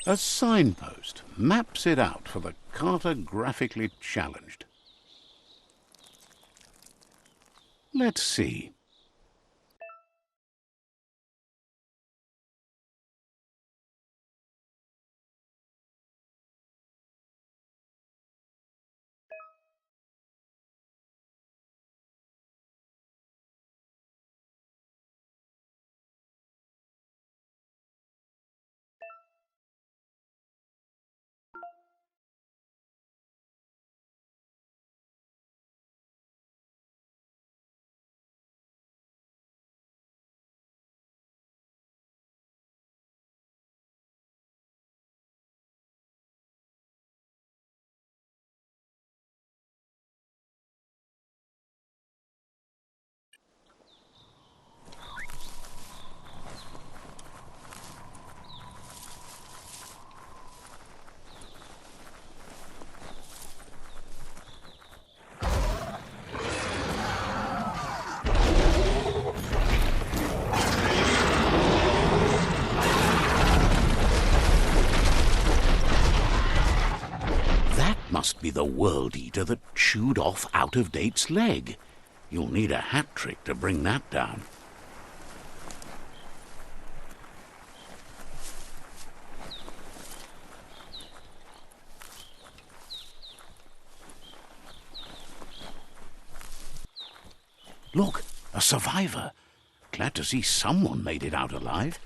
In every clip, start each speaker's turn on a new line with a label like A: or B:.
A: A signpost maps it out for the cartographically challenged. Let's see. Must be the World Eater that chewed off Out-of-Date's leg. You'll need a hat trick to bring that down. Look, a survivor. Glad to see someone made it out alive.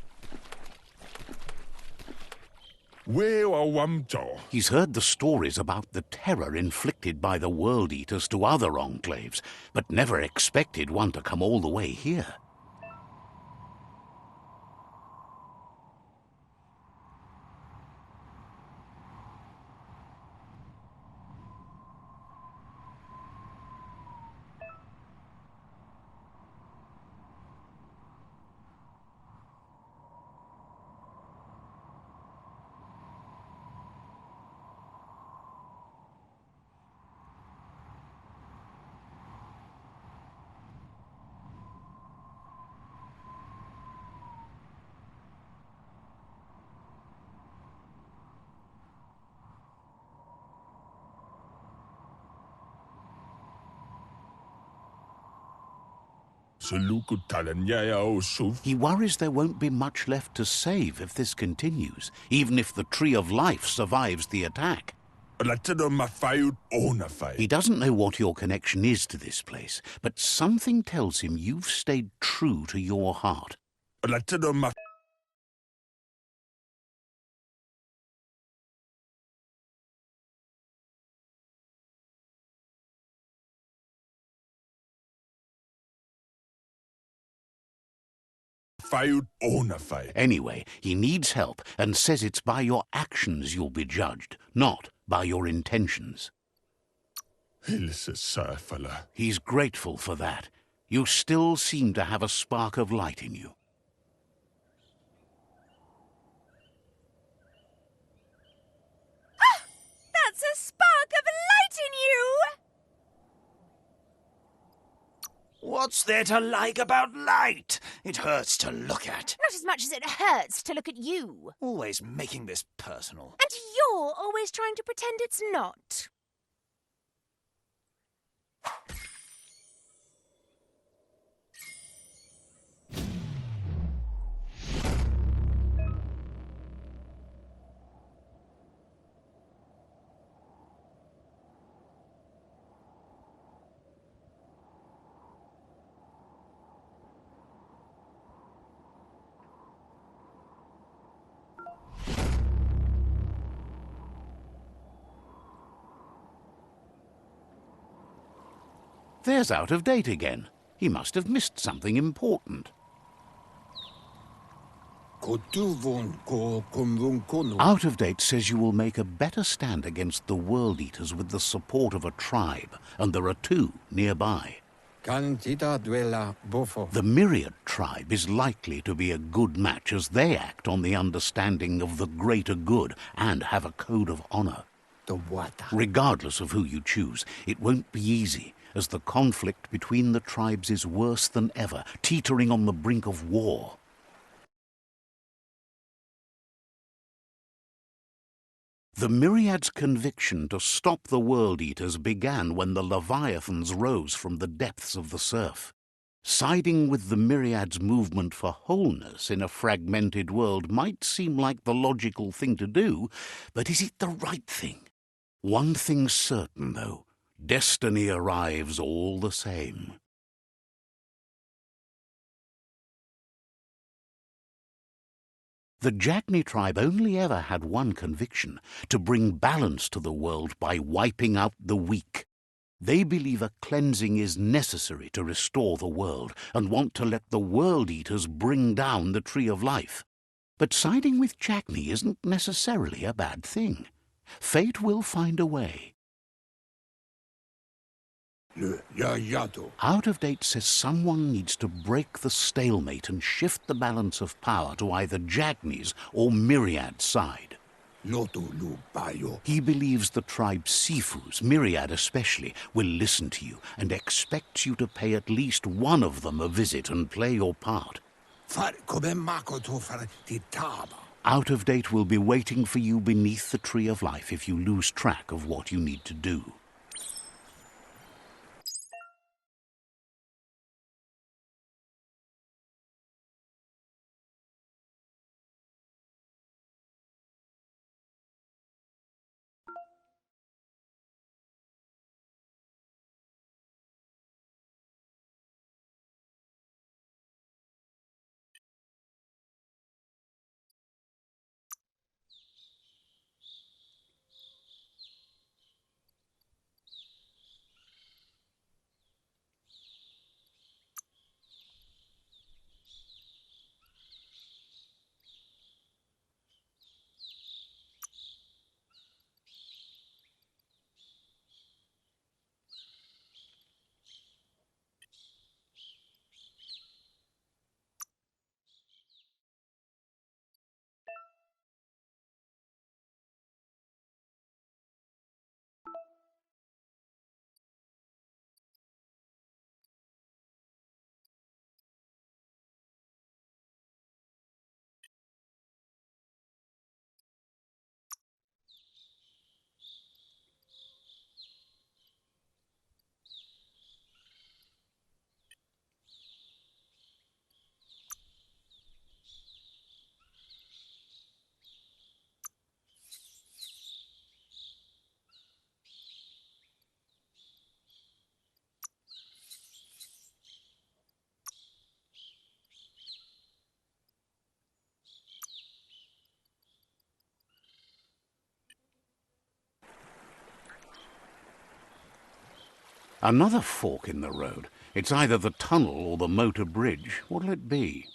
A: He's heard the stories about the terror inflicted by the World Eaters to other enclaves, but never expected one to come all the way here. He worries there won't be much left to save if this continues, even if the Tree of Life survives the attack. He doesn't know what your connection is to this place, but something tells him you've stayed true to your heart. Anyway, he needs help and says it's by your actions you'll be judged, not by your intentions. He's grateful for that. You still seem to have a spark of light in you.
B: Ah! That's a spark of light in you!
C: What's there to like about light? It hurts to look at.
B: Not as much as it hurts to look at you.
C: Always making this personal.
B: And you're always trying to pretend it's not.
A: There's Out-of-Date again. He must have missed something important. Out-of-Date says you will make a better stand against the World Eaters with the support of a tribe, and there are two nearby. The Myriad tribe is likely to be a good match as they act on the understanding of the greater good and have a code of honor. Regardless of who you choose, it won't be easy, as the conflict between the tribes is worse than ever, teetering on the brink of war. The Myriad's conviction to stop the World Eaters began when the Leviathans rose from the depths of the surf. Siding with the Myriad's movement for wholeness in a fragmented world might seem like the logical thing to do, but is it the right thing? One thing's certain, though. Destiny arrives all the same. The Jagni tribe only ever had one conviction: to bring balance to the world by wiping out the weak. They believe a cleansing is necessary to restore the world, and want to let the World Eaters bring down the Tree of Life. But siding with Jagni isn't necessarily a bad thing. Fate will find a way. Out of Date says someone needs to break the stalemate and shift the balance of power to either Jagni's or Myriad's side. He believes the tribe Sifu's, Myriad especially, will listen to you and expects you to pay at least one of them a visit and play your part. Out of Date will be waiting for you beneath the Tree of Life if you lose track of what you need to do. Another fork in the road. It's either the tunnel or the motor bridge. What'll it be?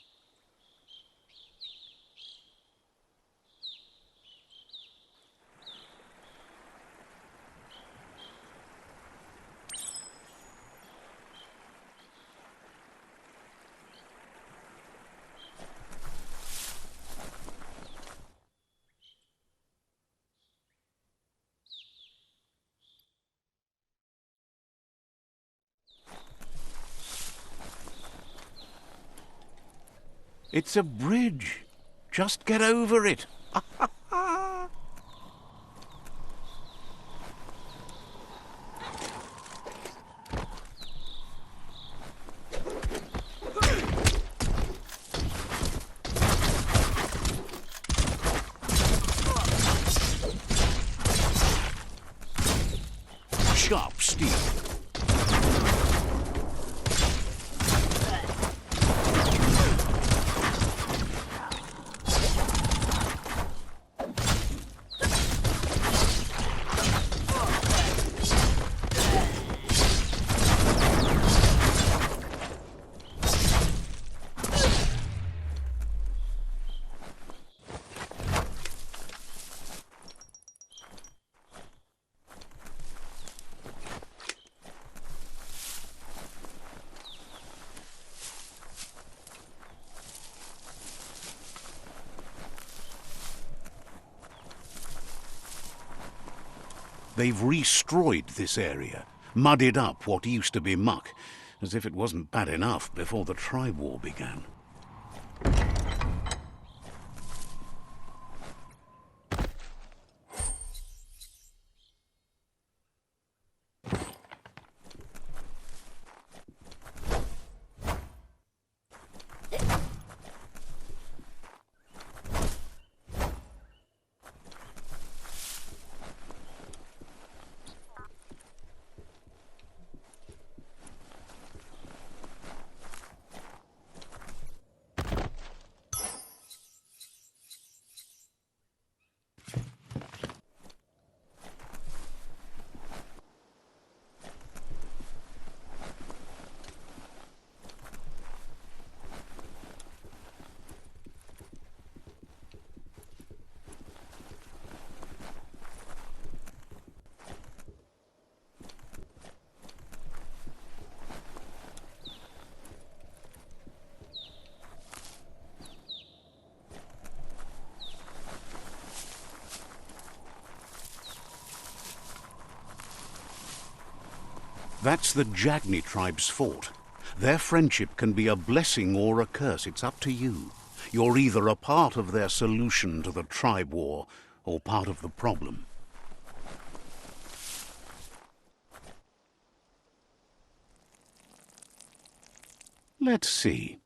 A: It's a bridge. Just get over it. Sharp steel. They've restroyed this area, muddied up what used to be muck, as if it wasn't bad enough before the tribe war began. That's the Jagni tribe's fort. Their friendship can be a blessing or a curse. It's up to you. You're either a part of their solution to the tribe war or part of the problem. Let's see.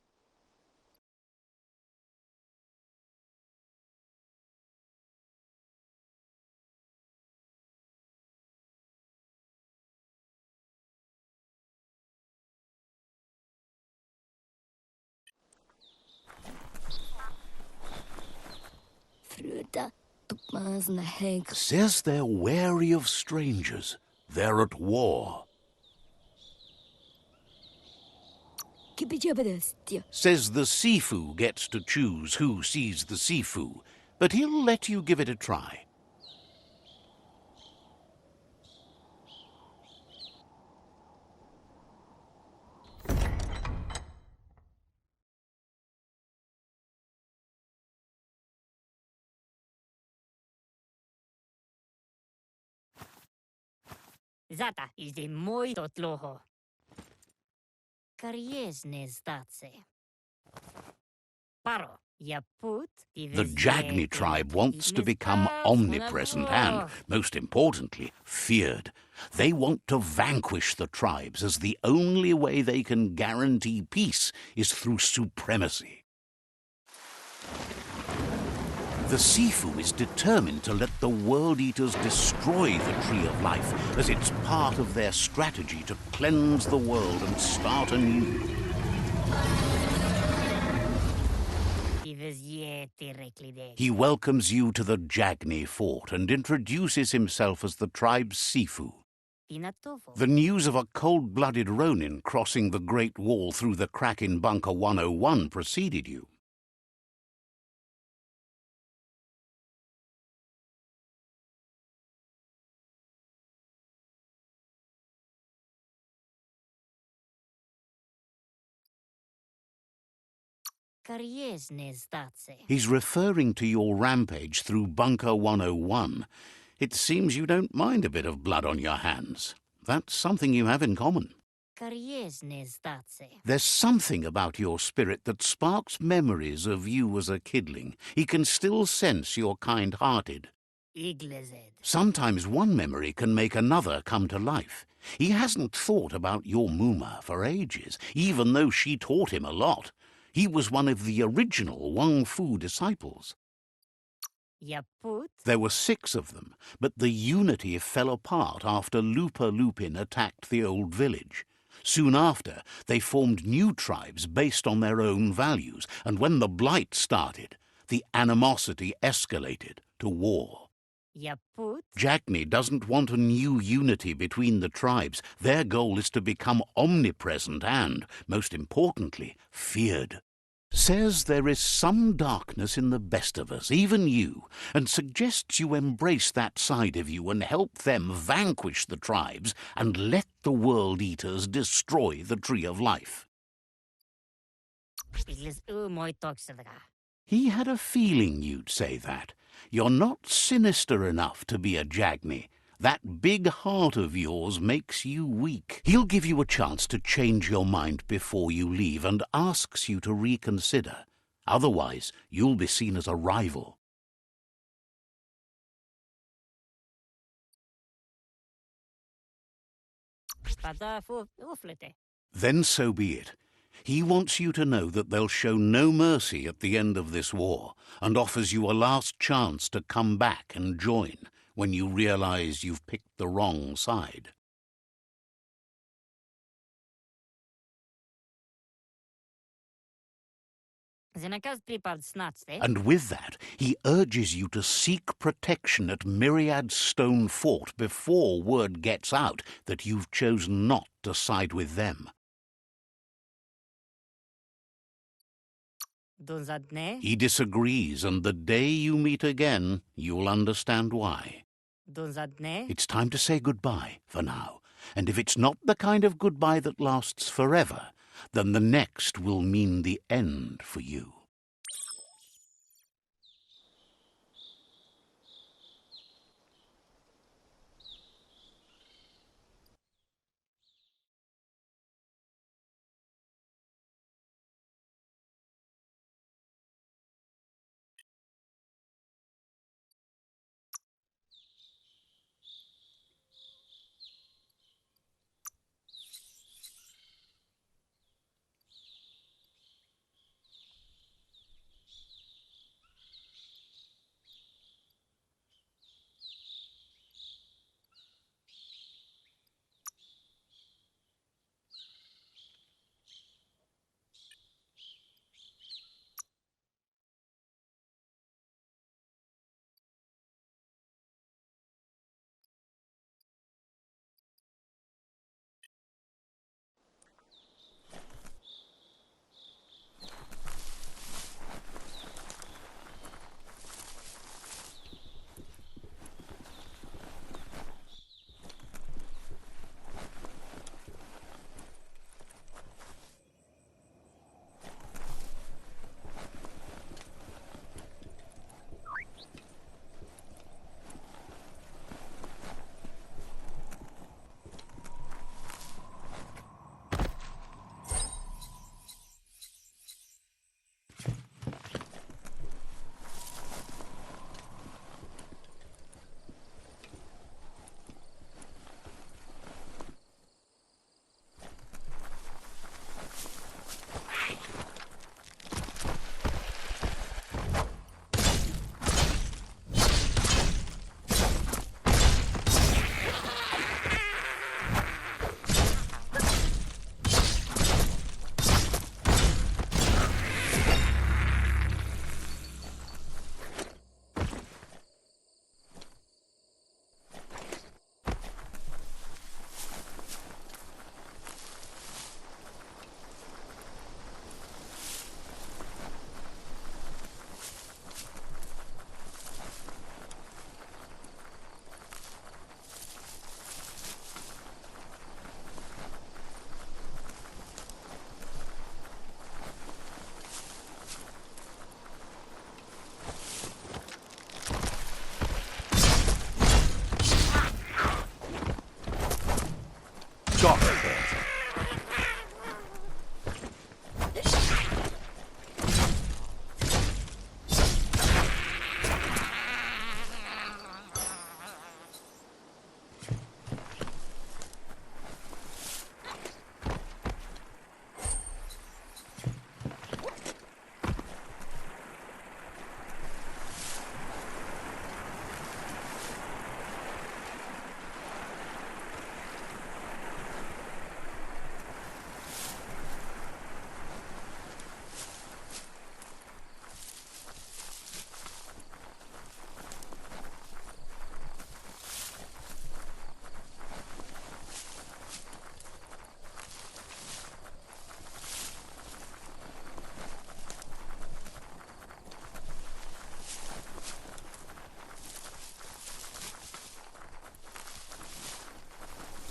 A: Says they're wary of strangers. They're at war. Says the Sifu gets to choose who sees the Sifu, but he'll let you give it a try.
D: Zata is the muito tloho. Kariesne zdace. Paro, ya put,
A: The Jagni tribe wants to become omnipresent and, most importantly, feared. They want to vanquish the tribes, as the only way they can guarantee peace is through supremacy. The Sifu is determined to let the World Eaters destroy the Tree of Life, as it's part of their strategy to cleanse the world and start anew. He welcomes you to the Jagni fort and introduces himself as the tribe's Sifu. The news of a cold-blooded Ronin crossing the Great Wall through the crack in Bunker 101 preceded you. He's referring to your rampage through Bunker 101. It seems you don't mind a bit of blood on your hands. That's something you have in common. There's something about your spirit that sparks memories of you as a kidling. He can still sense you're kind-hearted. Sometimes one memory can make another come to life. He hasn't thought about your Muma for ages, even though she taught him a lot. He was one of the original Wang Fu disciples. There were 6 of them, but the unity fell apart after Lupa Lupin attacked the old village. Soon after, they formed new tribes based on their own values, and when the Blight started, the animosity escalated to war. Jagni doesn't want a new unity between the tribes. Their goal is to become omnipresent and, most importantly, feared. Says there is some darkness in the best of us, even you, and suggests you embrace that side of you and help them vanquish the tribes and let the World Eaters destroy the Tree of Life. He had a feeling you'd say that. You're not sinister enough to be a Jagni. That big heart of yours makes you weak. He'll give you a chance to change your mind before you leave and asks you to reconsider. Otherwise, you'll be seen as a rival. Then so be it. He wants you to know that they'll show no mercy at the end of this war, and offers you a last chance to come back and join when you realize you've picked the wrong side. And with that, he urges you to seek protection at Myriad Stone Fort before word gets out that you've chosen not to side with them. He disagrees, and the day you meet again, you'll understand why. It's time to say goodbye for now, and if it's not the kind of goodbye that lasts forever, then the next will mean the end for you.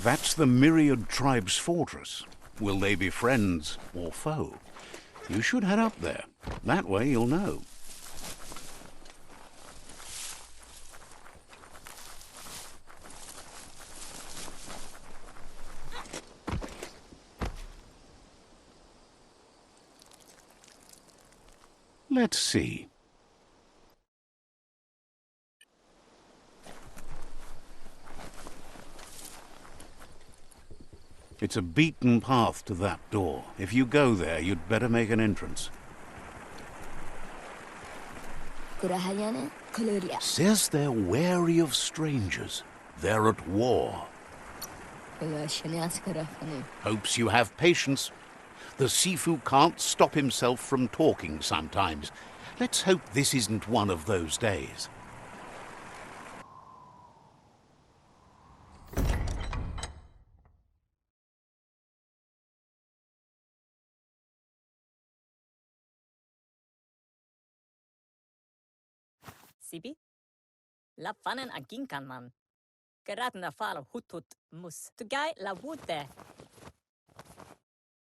A: That's the Myriad Tribe's fortress. Will they be friends or foe? You should head up there. That way you'll know. Let's see. It's a beaten path to that door. If you go there, you'd better make an entrance. Says they're wary of strangers. They're at war. Hopes you have patience. The Sifu can't stop himself from talking sometimes. Let's hope this isn't one of those days.
D: Sibi? La fanen a ginkan man. Geraten a fal hutut mus. Tugai la wute.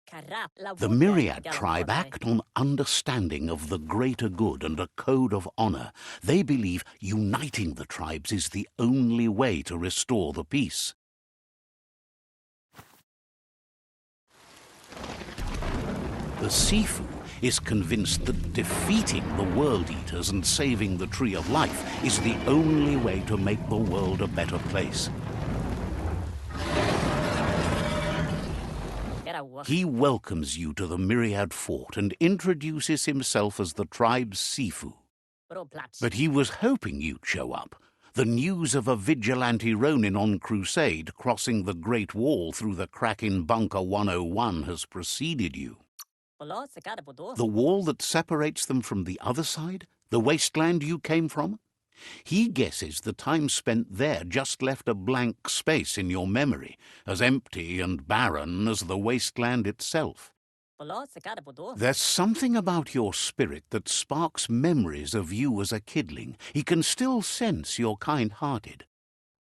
D: Karap la
A: The
D: wute
A: Myriad
D: galan
A: tribe
D: forte.
A: act on understanding of the greater good and a code of honor. They believe uniting the tribes is the only way to restore the peace. The Sifu is convinced that defeating the World Eaters and saving the Tree of Life is the only way to make the world a better place.
D: Gera wach.
A: He welcomes you to the Myriad Fort and introduces himself as the tribe's Sifu.
D: Bro plats.
A: But he was hoping you'd show up. The news of a vigilante Ronin on crusade crossing the Great Wall through the crack in Bunker 101 has preceded you.
D: Bolo se kada bodo.
A: The wall that separates them from the other side? The wasteland you came from? He guesses the time spent there just left a blank space in your memory, as empty and barren as the wasteland itself.
D: Bolo se kada bodo.
A: There's something about your spirit that sparks memories of you as a kidling. He can still sense you're kind-hearted.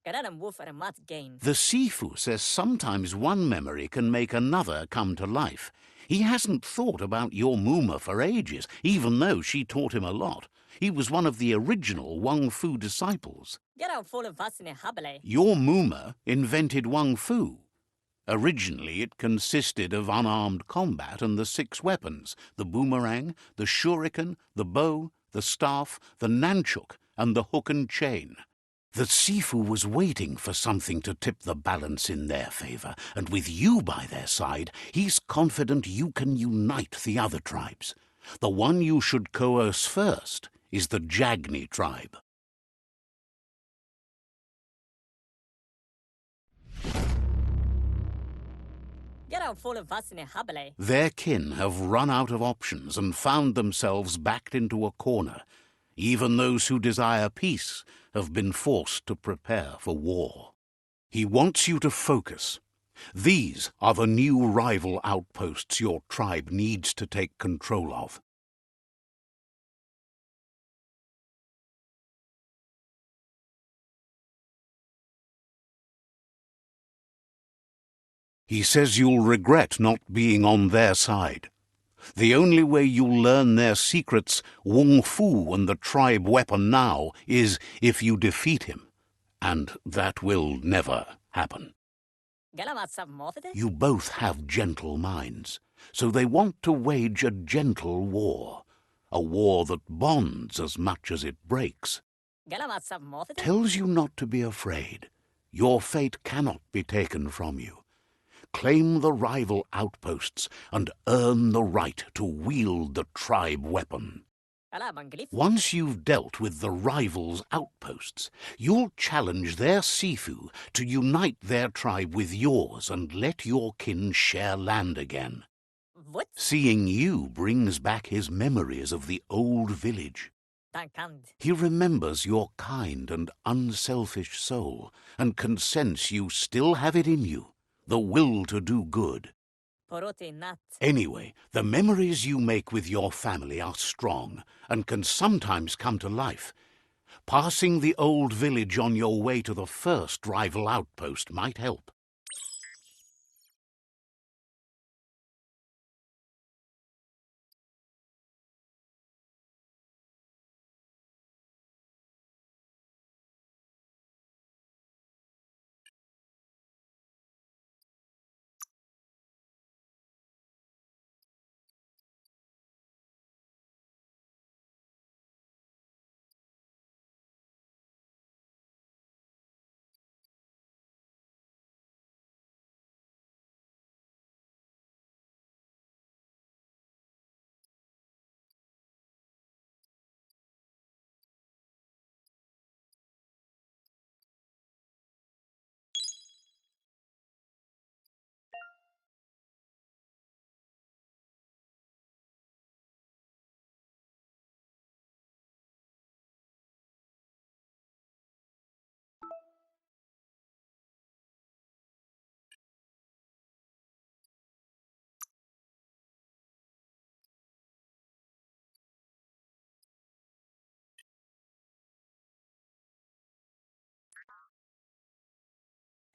D: Geraden woof er mat gain.
A: The Sifu says sometimes one memory can make another come to life. He hasn't thought about your Muma for ages, even though she taught him a lot. He was one of the original Wang Fu disciples.
D: Gera full of vasine habele.
A: Your Muma invented Wang Fu. Originally, it consisted of unarmed combat and the 6 weapons: the boomerang, the shuriken, the bow, the staff, the nunchuk, and the hook and chain. The Sifu was waiting for something to tip the balance in their favor, and with you by their side, he's confident you can unite the other tribes. The one you should coerce first is the Jagni tribe.
D: Gera full of vasine habele.
A: Their kin have run out of options and found themselves backed into a corner. Even those who desire peace have been forced to prepare for war. He wants you to focus. These are the new rival outposts your tribe needs to take control of. He says you'll regret not being on their side. The only way you'll learn their secrets, Wung Fu and the tribe weapon now, is if you defeat him. And that will never happen.
D: Gera mat sav mofete.
A: You both have gentle minds, so they want to wage a gentle war. A war that bonds as much as it breaks.
D: Gera mat sav mofete.
A: Tells you not to be afraid. Your fate cannot be taken from you. Claim the rival outposts and earn the right to wield the tribe weapon.
D: Gala banglif.
A: Once you've dealt with the rivals' outposts, you'll challenge their Sifu to unite their tribe with yours and let your kin share land again.
D: What?
A: Seeing you brings back his memories of the old village.
D: Dankand.
A: He remembers your kind and unselfish soul and can sense you still have it in you, the will to do good.
D: Porote nat.
A: Anyway, the memories you make with your family are strong and can sometimes come to life. Passing the old village on your way to the first rival outpost might help.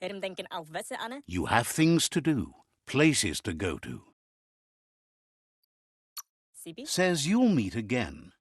D: Hem denken auf Wässer, Anne?
A: You have things to do, places to go to.
D: Sibi?
A: Says you'll meet again.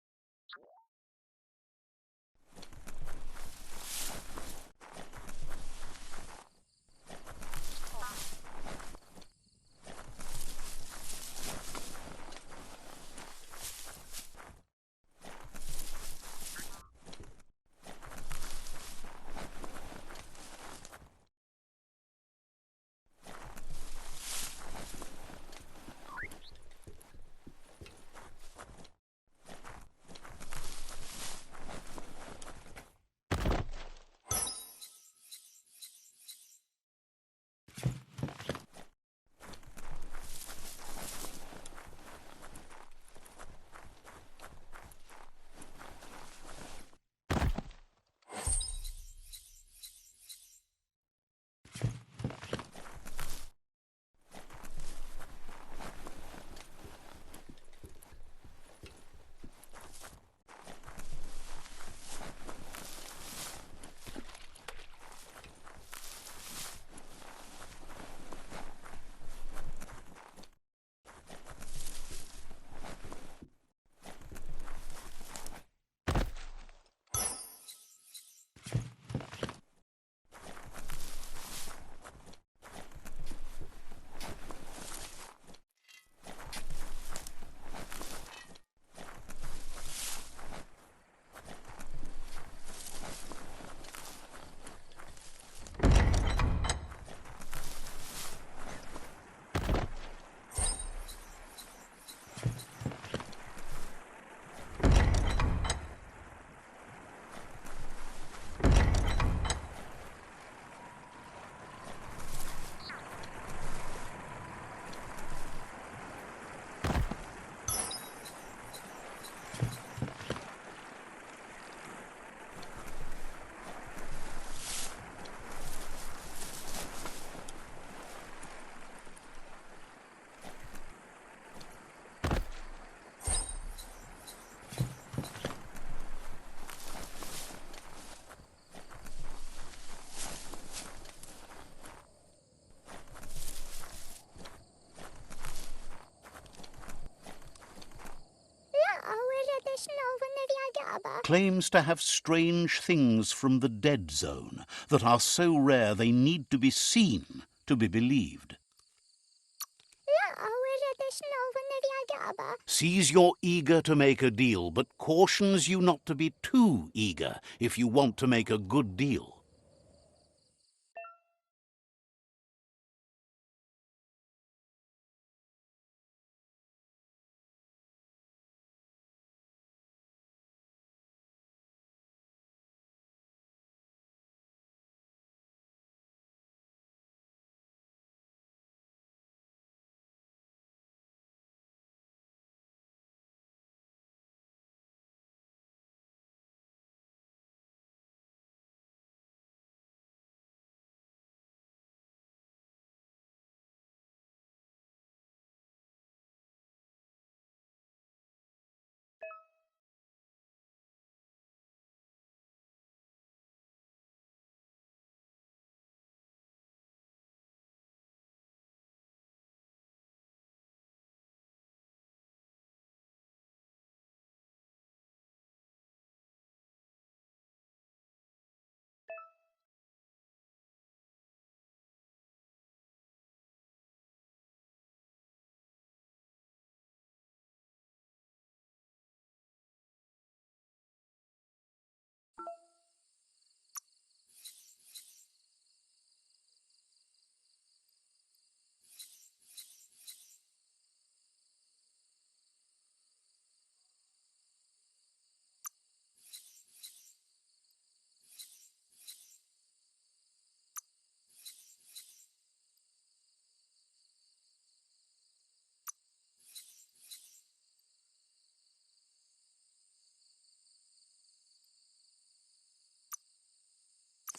A: Claims to have strange things from the dead zone that are so rare they need to be seen to be believed. Sees you're eager to make a deal, but cautions you not to be too eager if you want to make a good deal.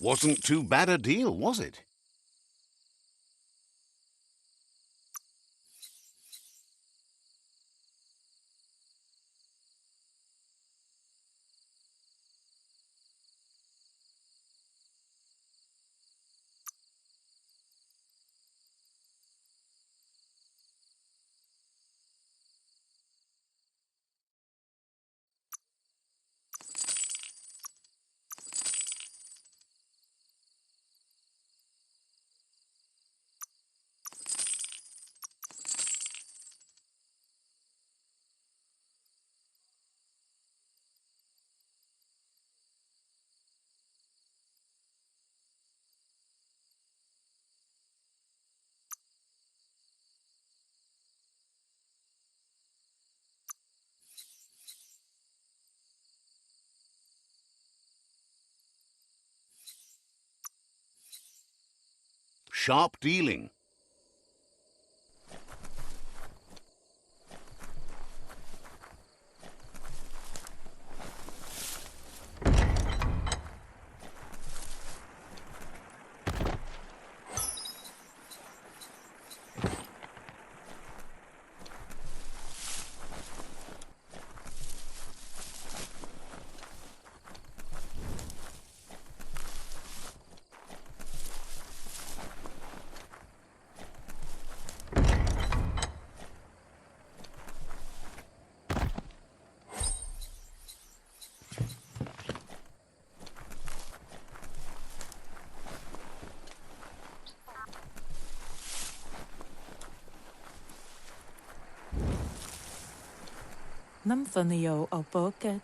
A: Wasn't too bad a deal, was it? Sharp dealing.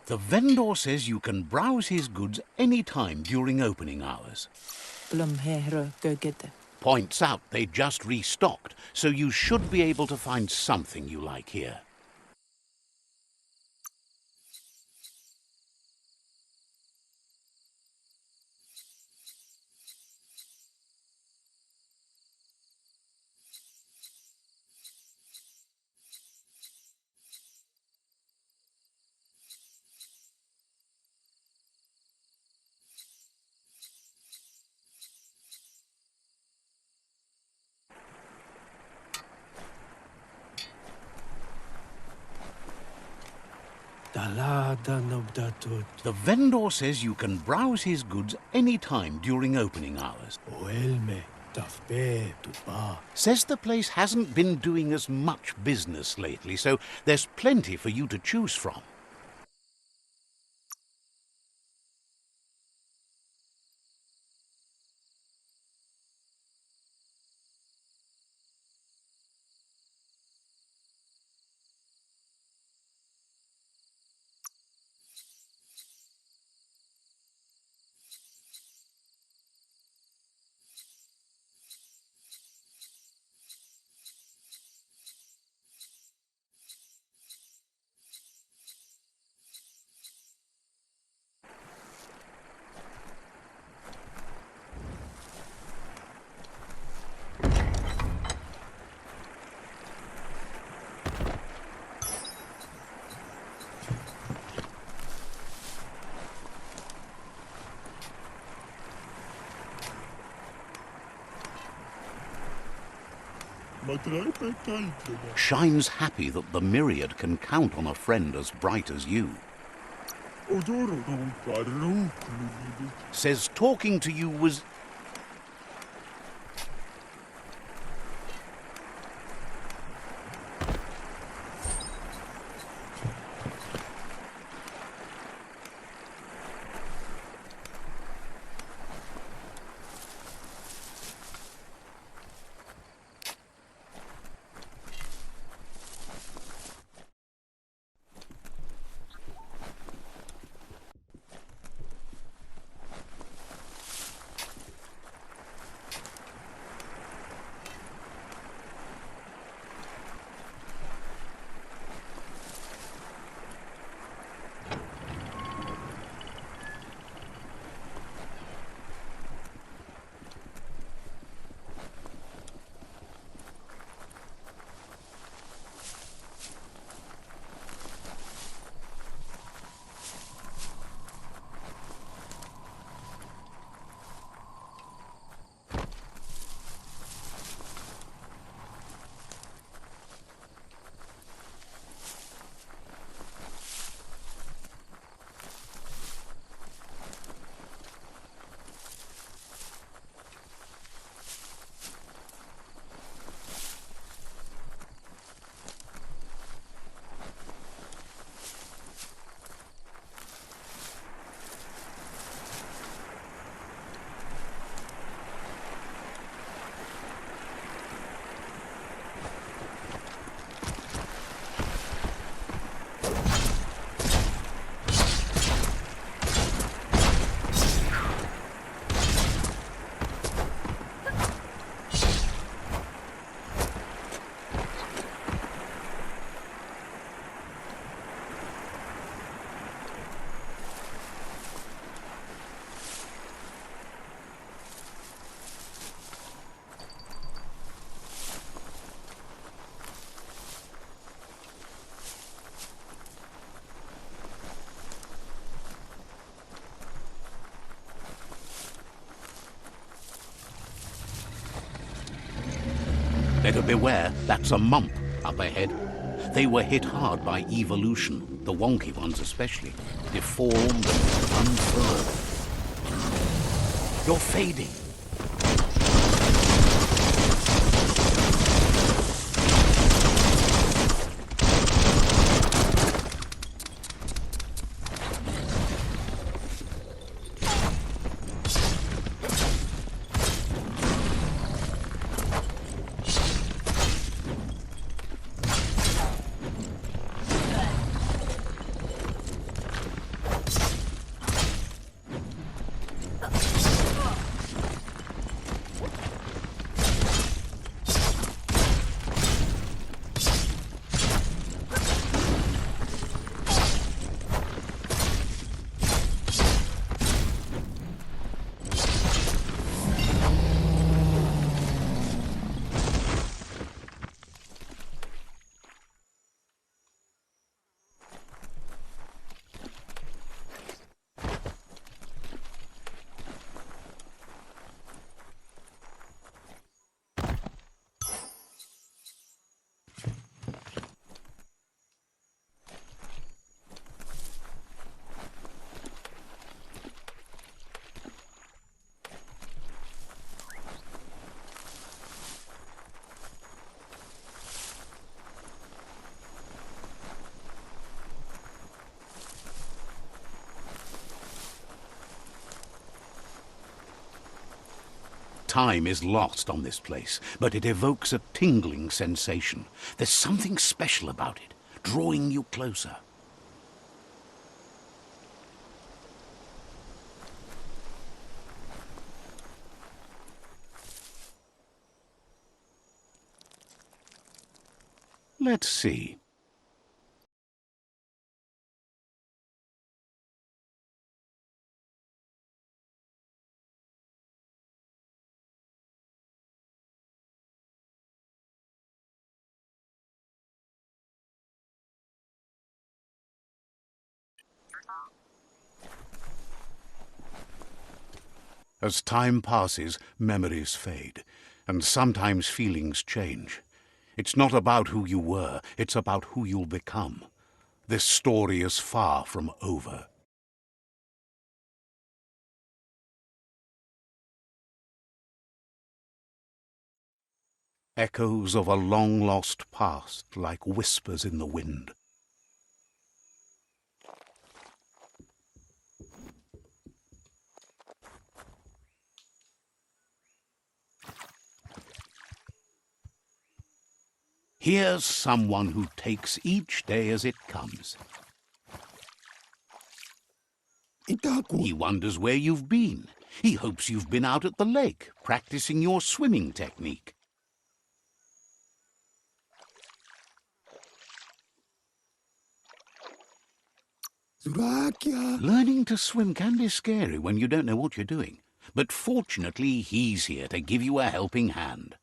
A: The vendor says you can browse his goods any time during opening hours. Points out they just restocked, so you should be able to find something you like here. The vendor says you can browse his goods any time during opening hours. Says the place hasn't been doing as much business lately, so there's plenty for you to choose from. Shine's happy that the Myriad can count on a friend as bright as you. Says talking to you was... Better beware, that's a mump up ahead. They were hit hard by evolution, the wonky ones especially, deformed and unfurled. You're fading. Time is lost on this place, but it evokes a tingling sensation. There's something special about it, drawing you closer. Let's see. As time passes, memories fade, and sometimes feelings change. It's not about who you were, it's about who you'll become. This story is far from over. Echoes of a long-lost past, like whispers in the wind. Here's someone who takes each day as it comes. He wonders where you've been. He hopes you've been out at the lake, practicing your swimming technique. Learning to swim can be scary when you don't know what you're doing. But fortunately, he's here to give you a helping hand.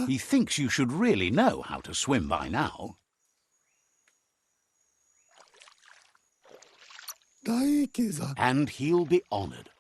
A: He thinks you should really know how to swim by now. And he'll be honored.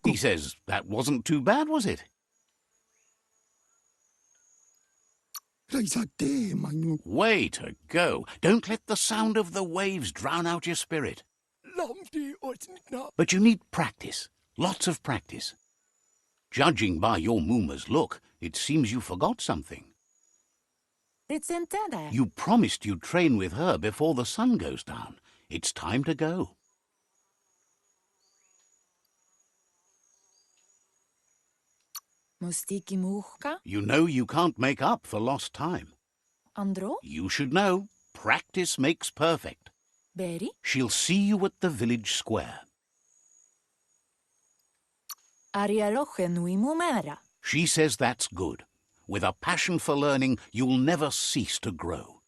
A: He says, that wasn't too bad, was it? Way to go. Don't let the sound of the waves drown out your spirit. But you need practice. Lots of practice. Judging by your Mooma's look, it seems you forgot something. You promised you'd train with her before the sun goes down. It's time to go. You know you can't make up for lost time.
B: Andro?
A: You should know. Practice makes perfect.
B: Beri?
A: She'll see you at the village square.
B: Arialoche nui mumera.
A: She says that's good. With a passion for learning, you'll never cease to grow.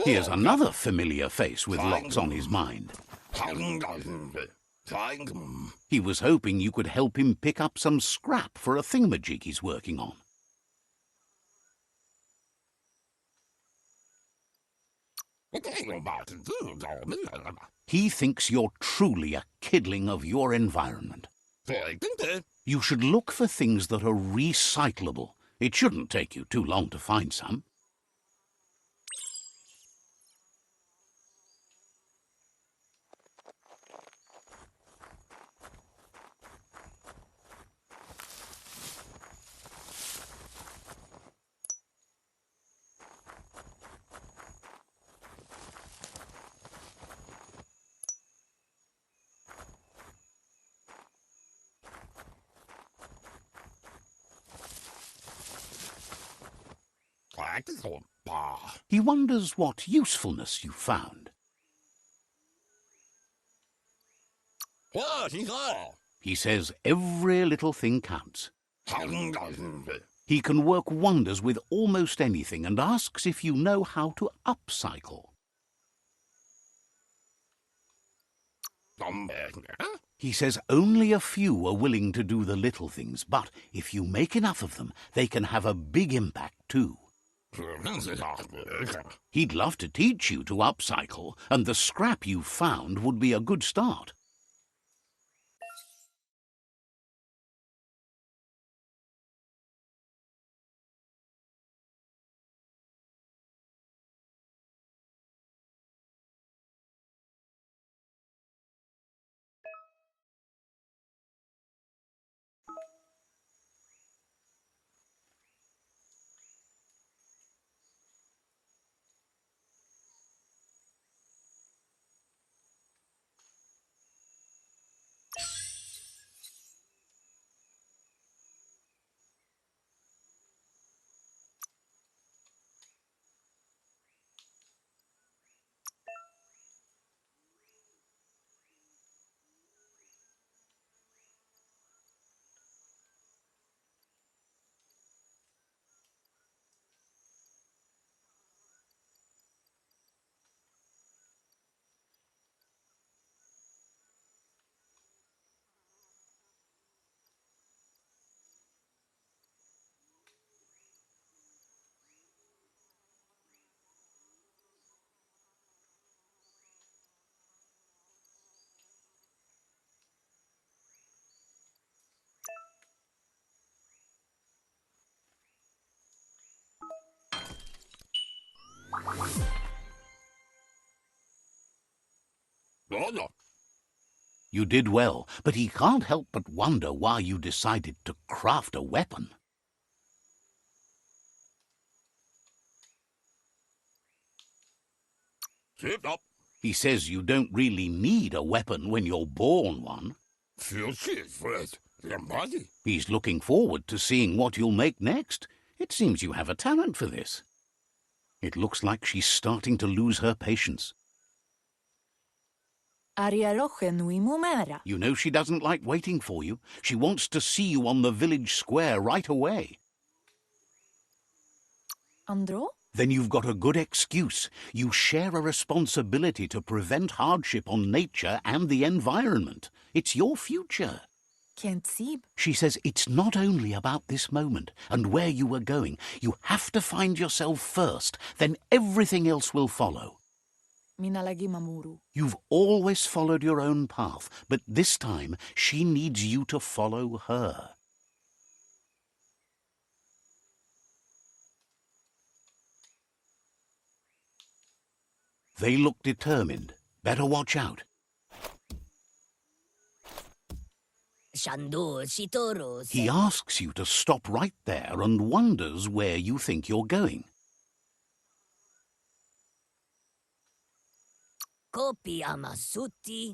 A: Here's another familiar face with locks on his mind. He was hoping you could help him pick up some scrap for a thingamajig he's working on. He thinks you're truly a kidling of your environment. You should look for things that are recyclable. It shouldn't take you too long to find some. He wonders what usefulness you found. He says every little thing counts. He can work wonders with almost anything and asks if you know how to upcycle. He says only a few are willing to do the little things, but if you make enough of them, they can have a big impact too. He'd love to teach you to upcycle, and the scrap you found would be a good start. You did well, but he can't help but wonder why you decided to craft a weapon. He says you don't really need a weapon when you're born one. He's looking forward to seeing what you'll make next. It seems you have a talent for this. It looks like she's starting to lose her patience. You know she doesn't like waiting for you. She wants to see you on the village square right away.
B: Andro?
A: Then you've got a good excuse. You share a responsibility to prevent hardship on nature and the environment. It's your future. She says it's not only about this moment and where you are going. You have to find yourself first, then everything else will follow. You've always followed your own path, but this time she needs you to follow her. They look determined. Better watch out. He asks you to stop right there and wonders where you think you're going.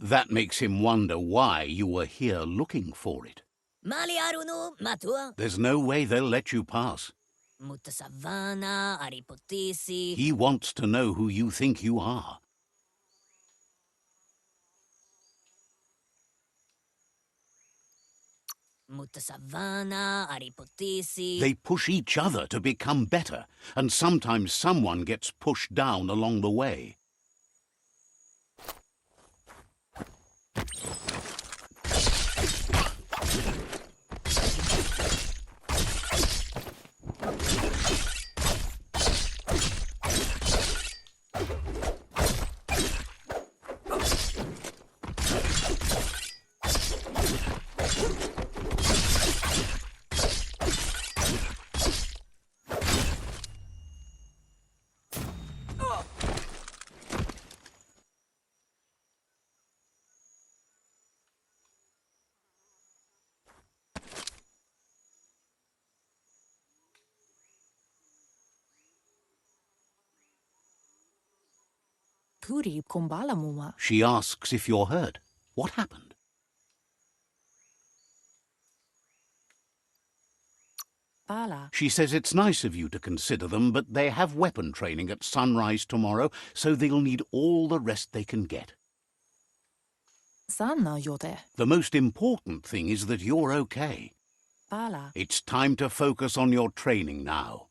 A: That makes him wonder why you were here looking for it. There's no way they'll let you pass. He wants to know who you think you are.
E: Mutta savana, aripotisi.
A: They push each other to become better, and sometimes someone gets pushed down along the way.
F: Puri kumbala muma.
A: She asks if you're hurt. What happened?
F: Bala.
A: She says it's nice of you to consider them, but they have weapon training at sunrise tomorrow, so they'll need all the rest they can get.
F: Sana yote.
A: The most important thing is that you're okay.
F: Bala.
A: It's time to focus on your training now.